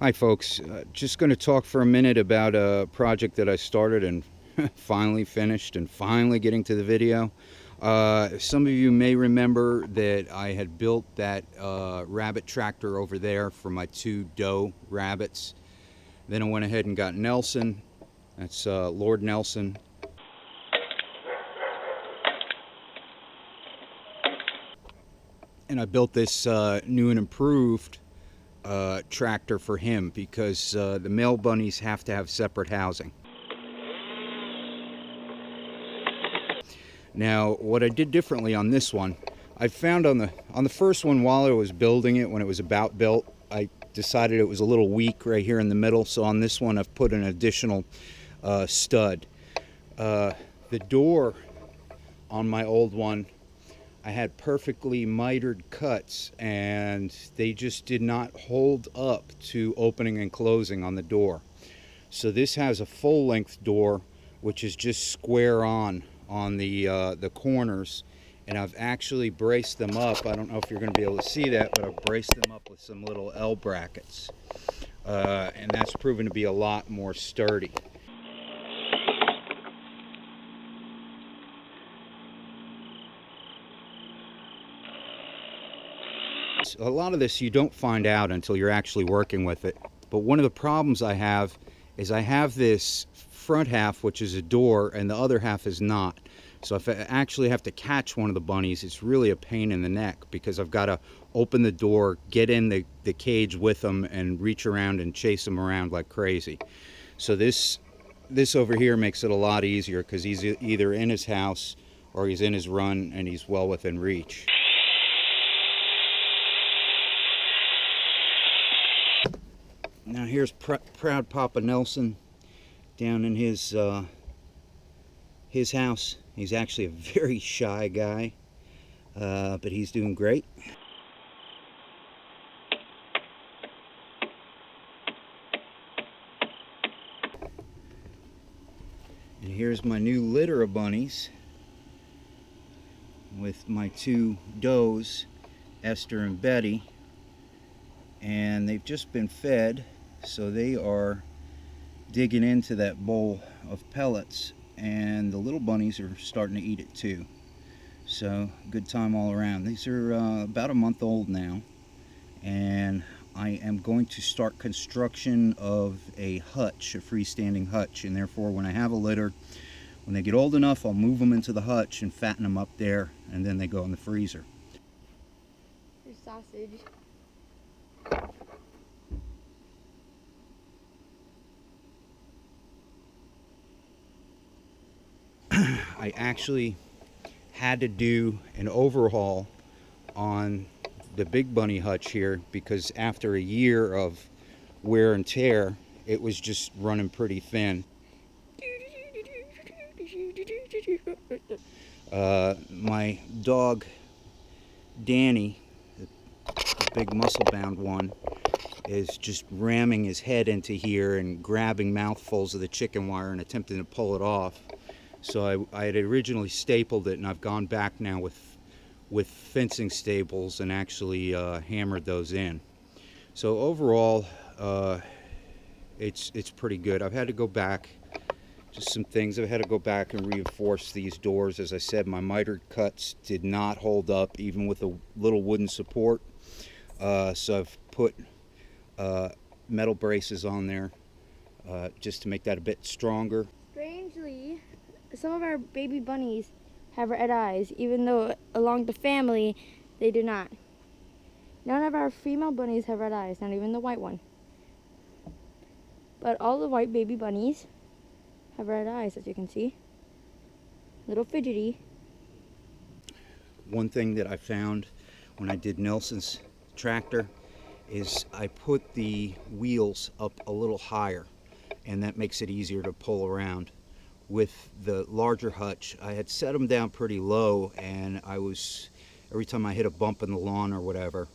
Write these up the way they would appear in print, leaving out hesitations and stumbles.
Hi folks, just going to talk for a minute about a project that I started and finally finished and finally getting to the video. Some of you may remember that I had built that rabbit tractor over there for my two doe rabbits. Then I went ahead and got Nelson, that's Lord Nelson. And I built this new and improved tractor for him because the male bunnies have to have separate housing. Now, what I did differently on this one, I found on the first one while I was building it, when it was about built, I decided it was a little weak right here in the middle. So on this one, I've put an additional stud. The door on my old one, I had perfectly mitered cuts and they just did not hold up to opening and closing on the door. So this has a full length door which is just square on the corners, and I've actually braced them up. I don't know if you're going to be able to see that, but I've braced them up with some little L brackets, and that's proven to be a lot more sturdy. A lot of this you don't find out until you're actually working with it, but one of the problems I have is I have this front half which is a door and the other half is not. So if I actually have to catch one of the bunnies, it's really a pain in the neck because I've got to open the door, get in the cage with them, and reach around and chase them around like crazy. So this over here makes it a lot easier because he's either in his house or he's in his run and he's well within reach. Now here's proud Papa Nelson down in his house. He's actually a very shy guy, but he's doing great. And here's my new litter of bunnies with my two does, Esther and Betty, and they've just been fed, so they are digging into that bowl of pellets, and the little bunnies are starting to eat it too. So good time all around. These are about a month old now, and I am going to start construction of a hutch, a freestanding hutch, and therefore when I have a litter, when they get old enough, I'll move them into the hutch and fatten them up there, and then they go in the freezer. Here's sausage. I actually had to do an overhaul on the big bunny hutch here because after a year of wear and tear, it was just running pretty thin. My dog Danny, the big muscle-bound one, is just ramming his head into here and grabbing mouthfuls of the chicken wire and attempting to pull it off. So I had originally stapled it, and I've gone back now with fencing staples and actually hammered those in. So overall, it's pretty good. I've had to go back, just some things. I've had to go back and reinforce these doors. As I said, my mitered cuts did not hold up even with a little wooden support. So I've put metal braces on there just to make that a bit stronger. Strangely, some of our baby bunnies have red eyes, even though along the family they do not. None of our female bunnies have red eyes, not even the white one. But all the white baby bunnies have red eyes, as you can see. Little fidgety. One thing that I found when I did Nelson's tractor is I put the wheels up a little higher, and that makes it easier to pull around. With the larger hutch, I had set them down pretty low, and every time I hit a bump in the lawn or whatever,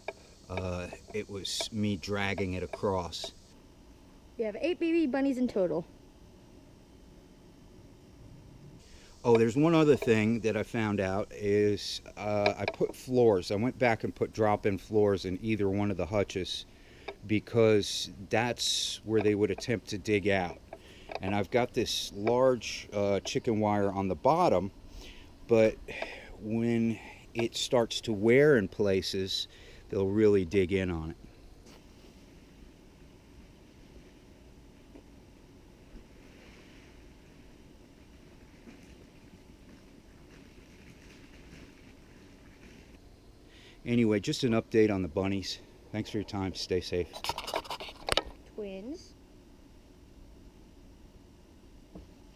it was me dragging it across. We have 8 baby bunnies in total. Oh, there's one other thing that I found out is I put floors. I went back and put drop-in floors in either one of the hutches because that's where they would attempt to dig out. And I've got this large chicken wire on the bottom, but when it starts to wear in places, they'll really dig in on it. Anyway, just an update on the bunnies. Thanks for your time. Stay safe. Twins.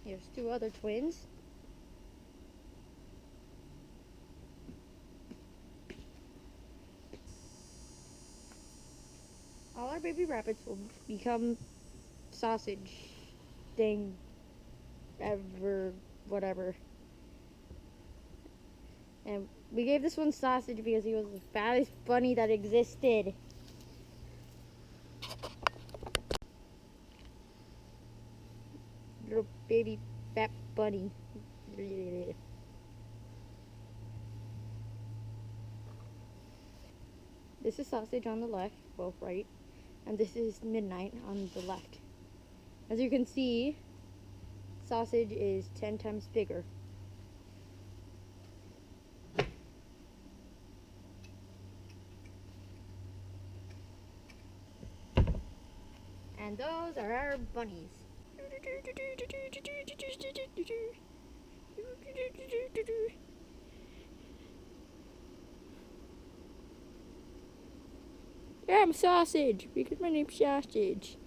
Here's two other twins. All our baby rabbits will become sausage thing ever whatever. And we gave this one sausage because he was the fattest bunny that existed. Little baby fat bunny. This is sausage on the left, well, right, and this is midnight on the left. As you can see, sausage is 10 times bigger. And those are our bunnies. Yeah, I'm sausage because my name's Sausage.